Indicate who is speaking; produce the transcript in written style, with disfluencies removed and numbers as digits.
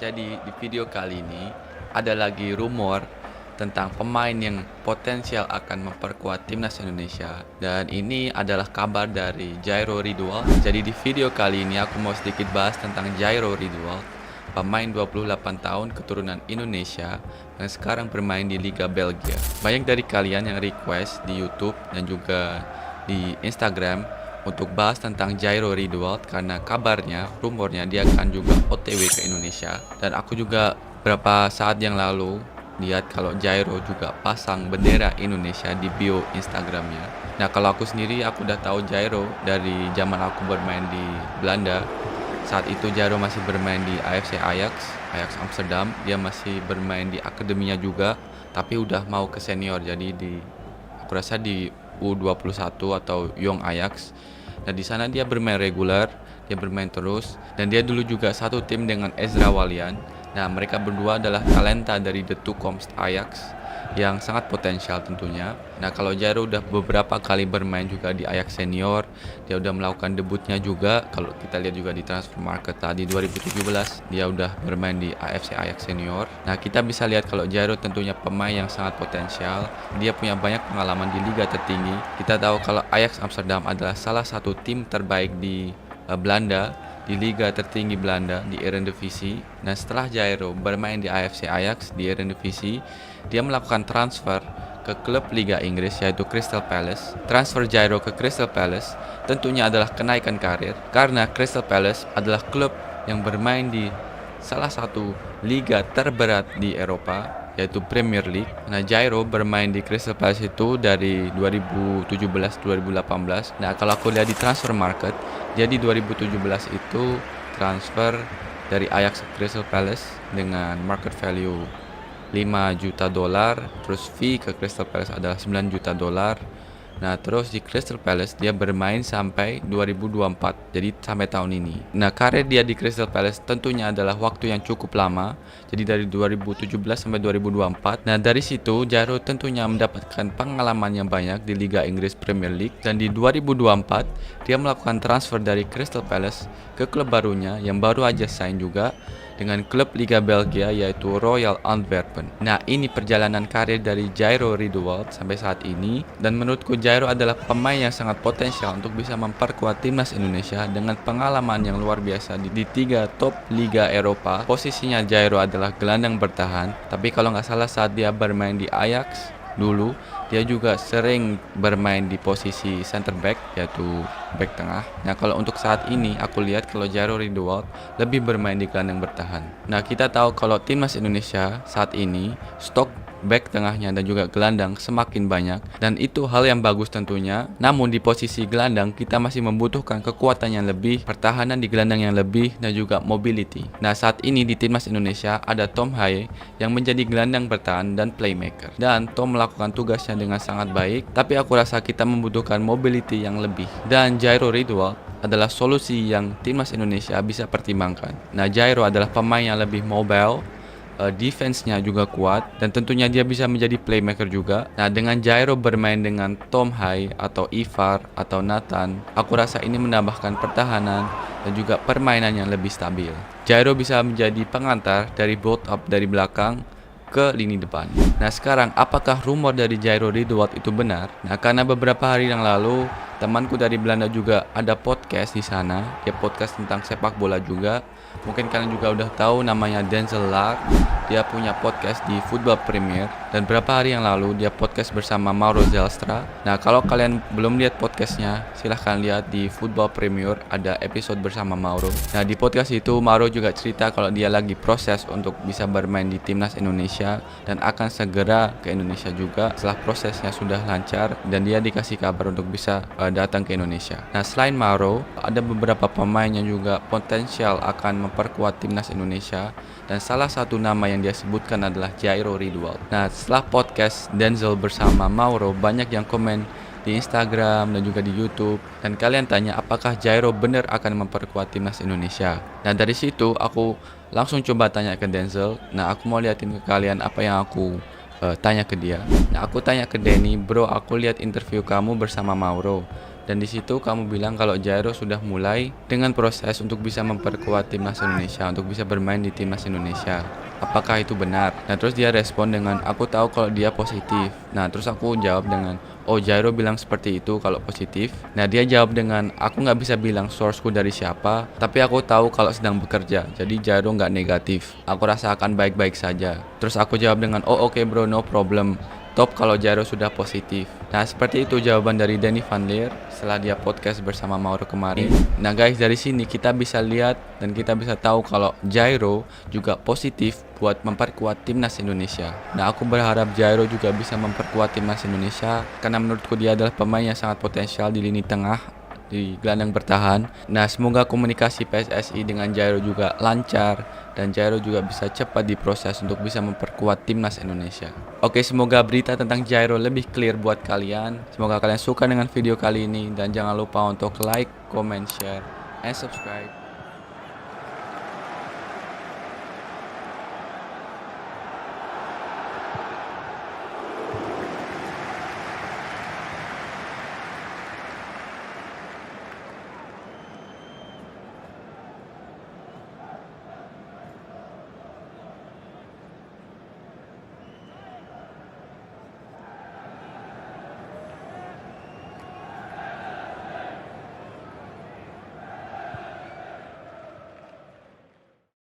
Speaker 1: Jadi di video kali ini ada lagi rumor tentang pemain yang potensial akan memperkuat timnas Indonesia, dan ini adalah kabar dari Jairo Ridwald. Jadi di video kali ini aku mau sedikit bahas tentang Jairo Ridwald, pemain 28 tahun keturunan Indonesia yang sekarang bermain di Liga Belgia. Banyak dari kalian yang request di YouTube dan juga di Instagram untuk bahas tentang Jairo Ridwald karena kabarnya, rumornya dia akan juga OTW ke Indonesia. Dan aku juga beberapa saat yang lalu lihat kalau Jairo juga pasang bendera Indonesia di bio Instagramnya. Nah, kalau aku sendiri aku udah tahu Jairo dari zaman aku bermain di Belanda. Saat itu Jairo masih bermain di AFC Ajax Amsterdam. Dia masih bermain di akademinya juga, tapi udah mau ke senior. Jadi aku rasa di U21 atau Young Ajax. Nah, di sana dia bermain reguler, dia bermain terus, dan dia dulu juga satu tim dengan Ezra Walian. Nah, mereka berdua adalah talenta dari The Toekomst Ajax yang sangat potensial tentunya. Nah, kalau Jairo udah beberapa kali bermain juga di Ajax senior, dia udah melakukan debutnya juga. Kalau kita lihat juga di transfer market tadi 2017, dia udah bermain di AFC Ajax senior. Nah, kita bisa lihat kalau Jairo tentunya pemain yang sangat potensial. Dia punya banyak pengalaman di liga tertinggi. Kita tahu kalau Ajax Amsterdam adalah salah satu tim terbaik di Belanda, di liga tertinggi Belanda, di Eredivisie. Nah, setelah Jairo bermain di AFC Ajax di Eredivisie, dia melakukan transfer ke klub Liga Inggris yaitu Crystal Palace. Transfer Jairo ke Crystal Palace tentunya adalah kenaikan karir karena Crystal Palace adalah klub yang bermain di salah satu liga terberat di Eropa, yaitu Premier League. Nah, Jairo bermain di Crystal Palace itu dari 2017-2018. Nah, kalau aku lihat di transfer market, jadi 2017 itu transfer dari Ajax ke Crystal Palace dengan market value 5 juta dolar, terus fee ke Crystal Palace adalah 9 juta dolar. Nah, terus di Crystal Palace dia bermain sampai 2024, jadi sampai tahun ini. Nah, karir dia di Crystal Palace tentunya adalah waktu yang cukup lama, jadi dari 2017 sampai 2024. Nah, dari situ Jairo tentunya mendapatkan pengalaman yang banyak di Liga Inggris Premier League, dan di 2024 dia melakukan transfer dari Crystal Palace ke klub barunya yang baru aja sign juga dengan klub Liga Belgia yaitu Royal Antwerpen. Nah, ini perjalanan karir dari Jairo Ridwald sampai saat ini, dan menurutku Jairo adalah pemain yang sangat potensial untuk bisa memperkuat timnas Indonesia dengan pengalaman yang luar biasa di tiga top Liga Eropa. Posisinya Jairo adalah gelandang bertahan, tapi kalau nggak salah saat dia bermain di Ajax dulu, dia juga sering bermain di posisi center back, yaitu back tengah. Nah, kalau untuk saat ini aku lihat kalau Jairo Ridwald lebih bermain di gelandang bertahan. Nah, kita tahu kalau timnas Indonesia saat ini stok back tengahnya dan juga gelandang semakin banyak, dan itu hal yang bagus tentunya. Namun di posisi gelandang kita masih membutuhkan kekuatan yang lebih, pertahanan di gelandang yang lebih, dan juga mobility. Nah, saat ini di timnas Indonesia ada Tom Haye yang menjadi gelandang bertahan dan playmaker, dan Tom melakukan tugasnya dengan sangat baik, tapi aku rasa kita membutuhkan mobility yang lebih, dan Jairo Ridwald adalah solusi yang timnas Indonesia bisa pertimbangkan. Nah, Jairo adalah pemain yang lebih mobile, defense-nya juga kuat, dan tentunya dia bisa menjadi playmaker juga. Nah, dengan Jairo bermain dengan Tom Haye atau Ivar atau Nathan, aku rasa ini menambahkan pertahanan dan juga permainan yang lebih stabil. Jairo bisa menjadi pengantar dari build up dari belakang ke lini depan. Nah, sekarang apakah rumor dari Jairo Ridwald itu benar? Nah, karena beberapa hari yang lalu temanku dari Belanda juga ada podcast di sana. Dia podcast tentang sepak bola juga. Mungkin kalian juga udah tahu namanya Denzel Laar. Dia punya podcast di Football Premier, dan beberapa hari yang lalu dia podcast bersama Mauro Zelstra. Nah, kalau kalian belum lihat podcastnya, silahkan lihat di Football Premier, ada episode bersama Mauro. Nah, di podcast itu Mauro juga cerita kalau dia lagi proses untuk bisa bermain di timnas Indonesia dan akan segera ke Indonesia juga setelah prosesnya sudah lancar dan dia dikasih kabar untuk bisa datang ke Indonesia. Nah, selain Mauro, ada beberapa pemain yang juga potensial akan memperkuat timnas Indonesia, dan salah satu nama yang dia sebutkan adalah Jairo Ridwald. Nah, setelah podcast Denzel bersama Mauro, banyak yang komen di Instagram dan juga di YouTube, dan kalian tanya apakah Jairo benar akan memperkuat timnas Indonesia. Dan dari situ aku langsung coba tanya ke Denzel. Nah, aku mau liatin ke kalian apa yang aku tanya ke dia. Nah, aku tanya ke Denny, bro, aku lihat interview kamu bersama Mauro. Dan di situ kamu bilang kalau Jairo sudah mulai dengan proses untuk bisa memperkuat timnas Indonesia, untuk bisa bermain di timnas Indonesia. Apakah itu benar? Nah, terus dia respon dengan, aku tahu kalau dia positif. Nah, terus aku jawab dengan, oh Jairo bilang seperti itu kalau positif. Nah, dia jawab dengan, aku nggak bisa bilang sourceku dari siapa, tapi aku tahu kalau sedang bekerja. Jadi Jairo nggak negatif. Aku rasa akan baik-baik saja. Terus aku jawab dengan, oh oke bro, no problem. Top kalau Jairo sudah positif. Nah, seperti itu jawaban dari Danny Van Leer setelah dia podcast bersama Mauro kemarin. Nah guys, dari sini kita bisa lihat dan kita bisa tahu kalau Jairo juga positif buat memperkuat timnas Indonesia. Nah, aku berharap Jairo juga bisa memperkuat timnas Indonesia karena menurutku dia adalah pemain yang sangat potensial di lini tengah, di gelandang bertahan. Nah, semoga komunikasi PSSI dengan Jairo juga lancar dan Jairo juga bisa cepat diproses untuk bisa memperkuat timnas Indonesia. Oke, semoga berita tentang Jairo lebih clear buat kalian. Semoga kalian suka dengan video kali ini dan jangan lupa untuk like, comment, share, and subscribe.